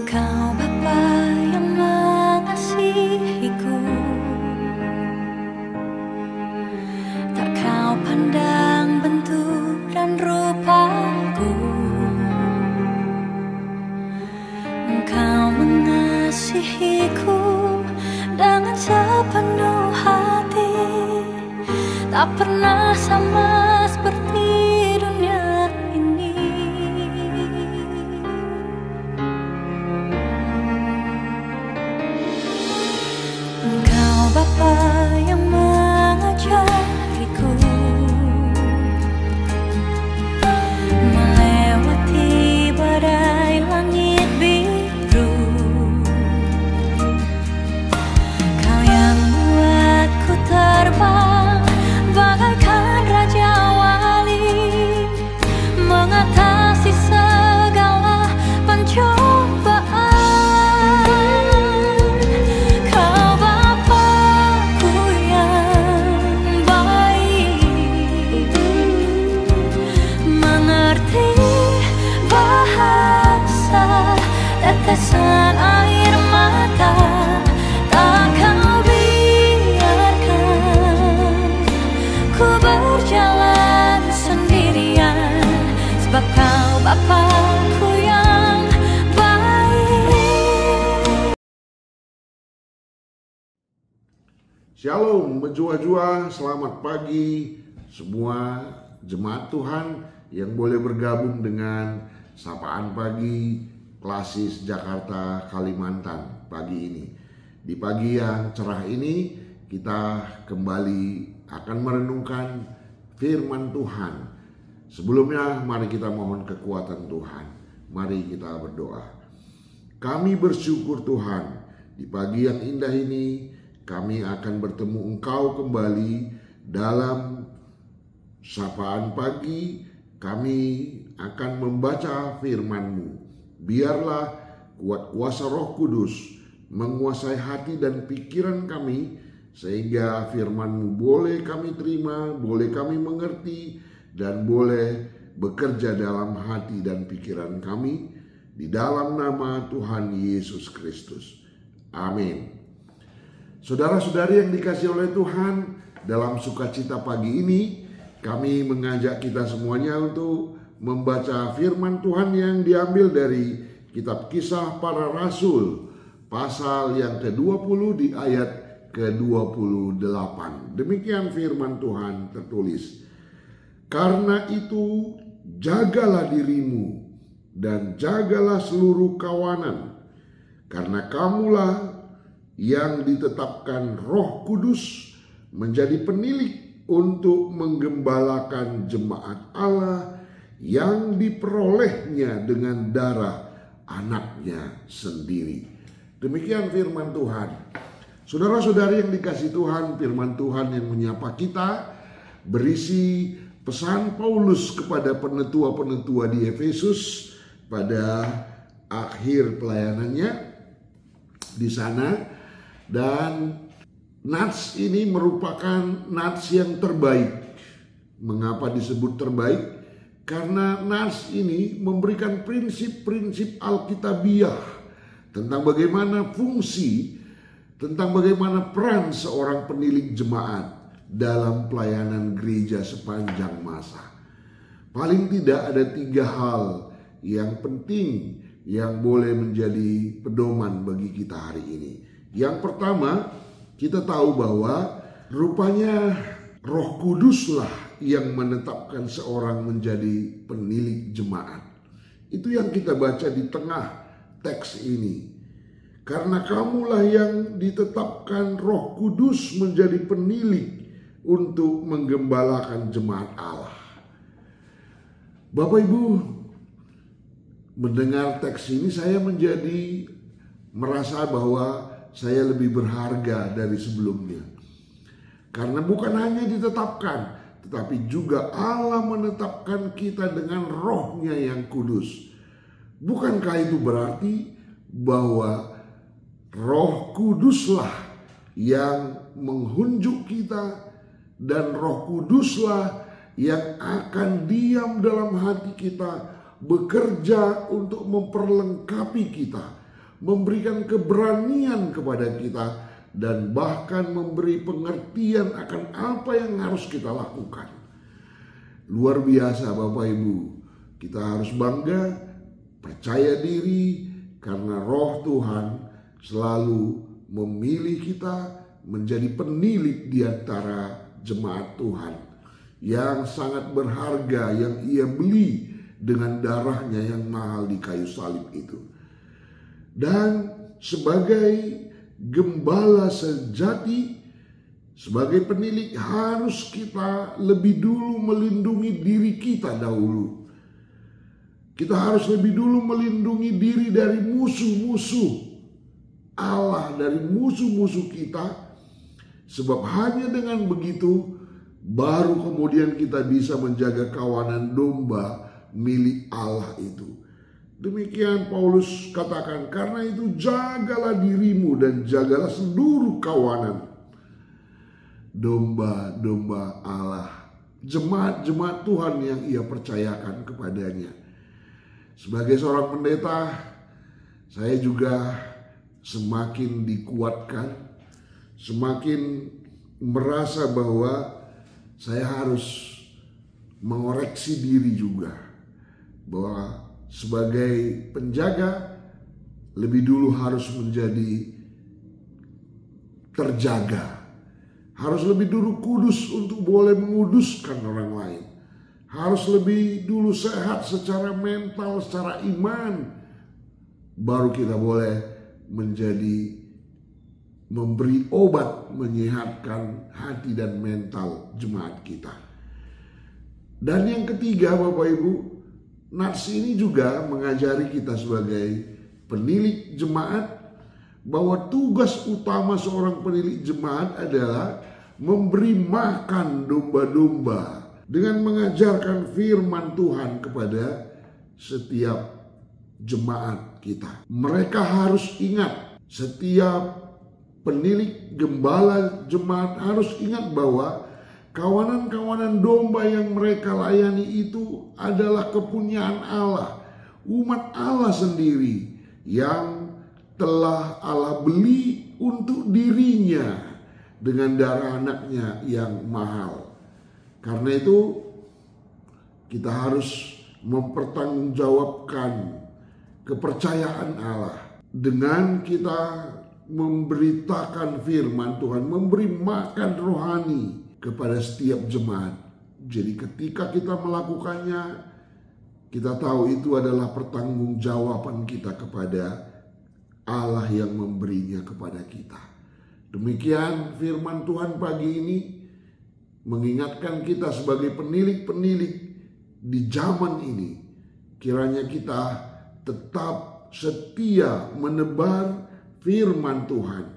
Engkau Bapa yang mengasihiku, tak kau pandang bentuk dan rupaku. Engkau mengasihiku dengan sepenuh hati, tak pernah sama seperti dunia ini. Engkau Bapa yang mengajariku melewati badai langit biru. Kau yang buatku terbang bagaikan raja wali, mengatasi segala pencobaan. Kau Bapakku yang baik, mengerti bahasa tetesan air mata. Tak kau biarkan ku berjalan sendirian, sebab kau Bapakku yang baik. Shalom menjua-jua, selamat pagi semua jemaat Tuhan yang boleh bergabung dengan Sapaan Pagi Klasis Jakarta Kalimantan pagi ini. Di pagi yang cerah ini kita kembali akan merenungkan firman Tuhan. Sebelumnya mari kita mohon kekuatan Tuhan. Mari kita berdoa. Kami bersyukur Tuhan, di pagi yang indah ini kami akan bertemu Engkau kembali dalam Sapaan Pagi. Kami akan membaca firman-Mu. Biarlah kuat kuasa Roh Kudus menguasai hati dan pikiran kami, sehingga firman-Mu boleh kami terima, boleh kami mengerti, dan boleh bekerja dalam hati dan pikiran kami, di dalam nama Tuhan Yesus Kristus. Amin. Saudara-saudari yang dikasihi oleh Tuhan, dalam sukacita pagi ini kami mengajak kita semuanya untuk membaca firman Tuhan yang diambil dari kitab Kisah Para Rasul pasal yang ke-20 di ayat ke-28. Demikian firman Tuhan tertulis. Karena itu jagalah dirimu dan jagalah seluruh kawanan, karena kamulah yang ditetapkan Roh Kudus menjadi penilik untuk menggembalakan jemaat Allah yang diperolehnya dengan darah anaknya sendiri. Demikian firman Tuhan. Saudara-saudari yang dikasihi Tuhan, firman Tuhan yang menyapa kita berisi pesan Paulus kepada penetua-penetua di Efesus pada akhir pelayanannya di sana. Dan nats ini merupakan nats yang terbaik. Mengapa disebut terbaik? Karena nats ini memberikan prinsip-prinsip Alkitabiah tentang bagaimana fungsi, tentang bagaimana peran seorang penilik jemaat dalam pelayanan gereja sepanjang masa. Paling tidak ada 3 hal yang penting yang boleh menjadi pedoman bagi kita hari ini. Yang pertama, kita tahu bahwa rupanya Roh Kuduslah yang menetapkan seorang menjadi penilik jemaat. Itu yang kita baca di tengah teks ini. Karena kamulah yang ditetapkan Roh Kudus menjadi penilik untuk menggembalakan jemaat Allah. Bapak Ibu, mendengar teks ini saya menjadi merasa bahwa saya lebih berharga dari sebelumnya. Karena bukan hanya ditetapkan, tetapi juga Allah menetapkan kita dengan Roh-Nya yang kudus. Bukankah itu berarti bahwa Roh Kuduslah yang menghunjuk kita, dan Roh Kuduslah yang akan diam dalam hati kita, bekerja untuk memperlengkapi kita, memberikan keberanian kepada kita, dan bahkan memberi pengertian akan apa yang harus kita lakukan. Luar biasa Bapak Ibu, kita harus bangga, percaya diri, karena Roh Tuhan selalu memilih kita menjadi penilik di antara jemaat Tuhan yang sangat berharga, yang Ia beli dengan darahnya yang mahal di kayu salib itu. Dan sebagai gembala sejati, sebagai penilik, harus kita lebih dulu melindungi diri kita dahulu. Kita harus lebih dulu melindungi diri dari musuh-musuh Allah, dari musuh-musuh kita. Sebab hanya dengan begitu baru kemudian kita bisa menjaga kawanan domba milik Allah itu. Demikian Paulus katakan, karena itu jagalah dirimu dan jagalah seluruh kawanan domba-domba Allah, jemaat-jemaat Tuhan yang Ia percayakan kepadanya. Sebagai seorang pendeta, saya juga semakin dikuatkan, semakin merasa bahwa saya harus mengoreksi diri juga, bahwa sebagai penjaga lebih dulu harus menjadi terjaga, harus lebih dulu kudus untuk boleh menguduskan orang lain, harus lebih dulu sehat secara mental, secara iman, baru kita boleh menjadi memberi obat menyehatkan hati dan mental jemaat kita. Dan yang ketiga Bapak Ibu, nats ini juga mengajari kita sebagai penilik jemaat bahwa tugas utama seorang penilik jemaat adalah memberi makan domba-domba dengan mengajarkan firman Tuhan kepada setiap jemaat kita. Mereka harus ingat, setiap penilik gembala jemaat harus ingat bahwa kawanan-kawanan domba yang mereka layani itu adalah kepunyaan Allah, umat Allah sendiri yang telah Allah beli untuk dirinya dengan darah anaknya yang mahal. Karena itu kita harus mempertanggungjawabkan kepercayaan Allah dengan kita memberitakan firman Tuhan, memberi makan rohani kepada setiap jemaat. Jadi ketika kita melakukannya, kita tahu itu adalah pertanggungjawaban kita kepada Allah yang memberinya kepada kita. Demikian firman Tuhan pagi ini mengingatkan kita sebagai penilik-penilik di zaman ini. Kiranya kita tetap setia menebar firman Tuhan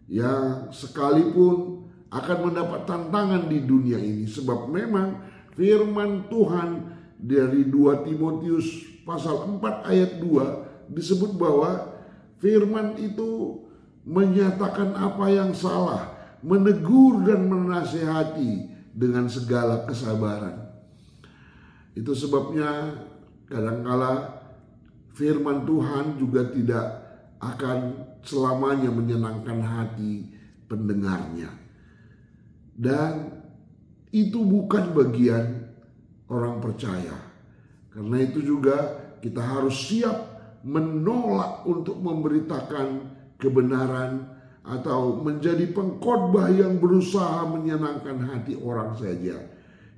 yang sekalipun akan mendapat tantangan di dunia ini. Sebab memang firman Tuhan dari 2 Timotius pasal 4 ayat 2 disebut bahwa firman itu menyatakan apa yang salah, menegur dan menasihati dengan segala kesabaran. Itu sebabnya kadangkala firman Tuhan juga tidak akan selamanya menyenangkan hati pendengarnya. Dan itu bukan bagian orang percaya. Karena itu juga kita harus siap menolak untuk memberitakan kebenaran atau menjadi pengkhotbah yang berusaha menyenangkan hati orang saja.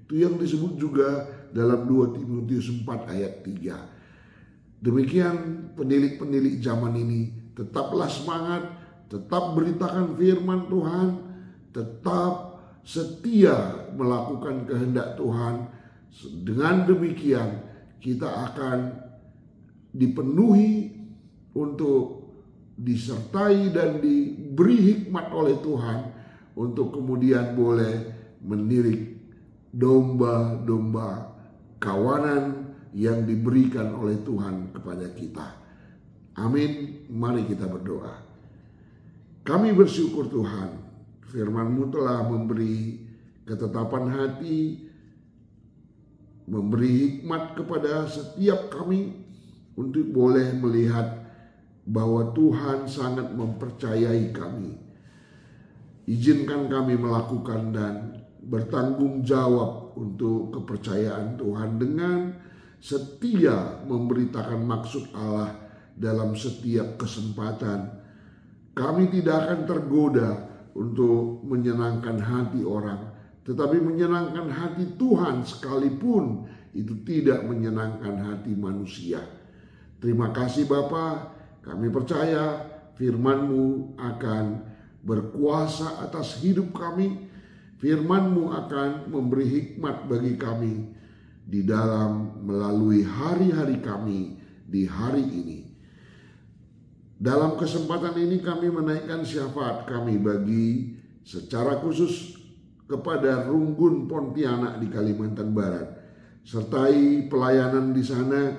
Itu yang disebut juga dalam 2 Timotius 4 ayat 3. Demikian penilik-penilik zaman ini, tetaplah semangat, tetap beritakan firman Tuhan, tetap setia melakukan kehendak Tuhan. Dengan demikian kita akan dipenuhi untuk disertai dan diberi hikmat oleh Tuhan untuk kemudian boleh menilik domba-domba kawanan yang diberikan oleh Tuhan kepada kita. Amin. Mari kita berdoa. Kami bersyukur Tuhan, firman-Mu telah memberi ketetapan hati, memberi hikmat kepada setiap kami untuk boleh melihat bahwa Tuhan sangat mempercayai kami. Izinkan kami melakukan dan bertanggung jawab untuk kepercayaan Tuhan dengan setia memberitakan maksud Allah dalam setiap kesempatan. Kami tidak akan tergoda untuk menyenangkan hati orang, tetapi menyenangkan hati Tuhan sekalipun itu tidak menyenangkan hati manusia. Terima kasih Bapa, kami percaya firman-Mu akan berkuasa atas hidup kami. Firman-Mu akan memberi hikmat bagi kami di dalam melalui hari-hari kami di hari ini. Dalam kesempatan ini kami menaikkan syafaat kami bagi secara khusus kepada Runggun Pontianak di Kalimantan Barat. Sertai pelayanan di sana,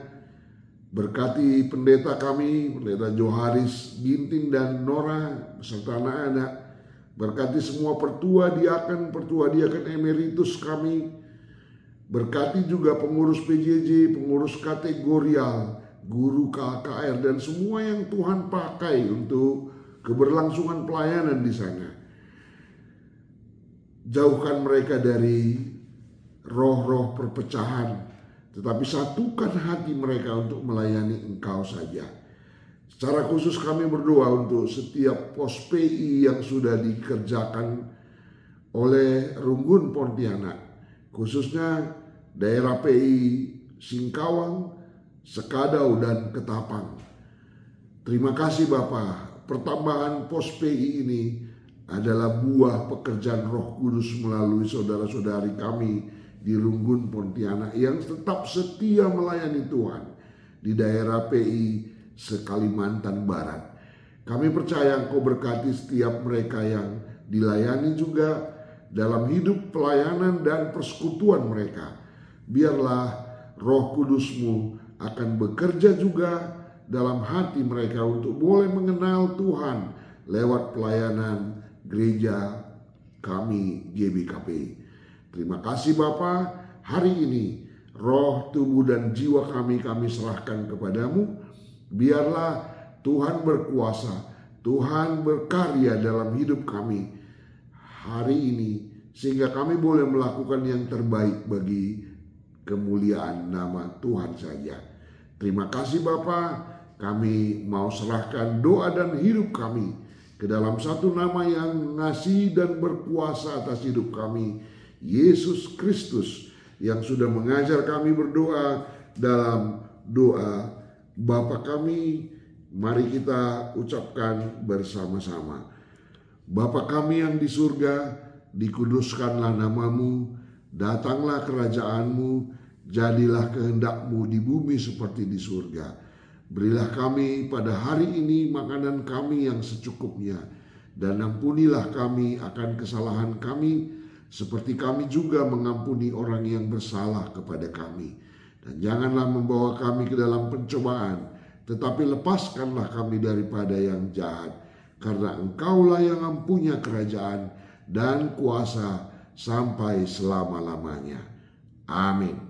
berkati pendeta kami, pendeta Joharis Ginting dan Nora beserta anak-anak. Berkati semua pertua diaken emeritus kami. Berkati juga pengurus PJJ, pengurus kategorial, guru KKR dan semua yang Tuhan pakai untuk keberlangsungan pelayanan di sana. Jauhkan mereka dari roh-roh perpecahan, tetapi satukan hati mereka untuk melayani Engkau saja. Secara khusus kami berdoa untuk setiap pos PI yang sudah dikerjakan oleh Runggun Pontianak, khususnya daerah PI Singkawang, Sekadau dan Ketapang. Terima kasih Bapak, pertambahan pos PI ini adalah buah pekerjaan Roh Kudus melalui saudara-saudari kami di Runggun Pontianak yang tetap setia melayani Tuhan di daerah PI se-Kalimantan Barat. Kami percaya Engkau berkati setiap mereka yang dilayani juga dalam hidup pelayanan dan persekutuan mereka. Biarlah Roh Kudus-Mu akan bekerja juga dalam hati mereka untuk boleh mengenal Tuhan lewat pelayanan gereja kami GBKP. Terima kasih Bapa, hari ini roh, tubuh dan jiwa kami serahkan kepadamu. Biarlah Tuhan berkuasa, Tuhan berkarya dalam hidup kami hari ini, sehingga kami boleh melakukan yang terbaik bagi kemuliaan nama Tuhan saja. Terima kasih Bapa, kami mau serahkan doa dan hidup kami ke dalam satu nama yang ngasih dan berkuasa atas hidup kami, Yesus Kristus, yang sudah mengajar kami berdoa dalam doa Bapa kami. Mari kita ucapkan bersama-sama. Bapa kami yang di surga, dikuduskanlah namamu, datanglah kerajaanmu, jadilah kehendak-Mu di bumi seperti di surga. Berilah kami pada hari ini makanan kami yang secukupnya, dan ampunilah kami akan kesalahan kami, seperti kami juga mengampuni orang yang bersalah kepada kami. Dan janganlah membawa kami ke dalam pencobaan, tetapi lepaskanlah kami daripada yang jahat. Karena Engkaulah yang mempunyai kerajaan dan kuasa sampai selama-lamanya. Amin.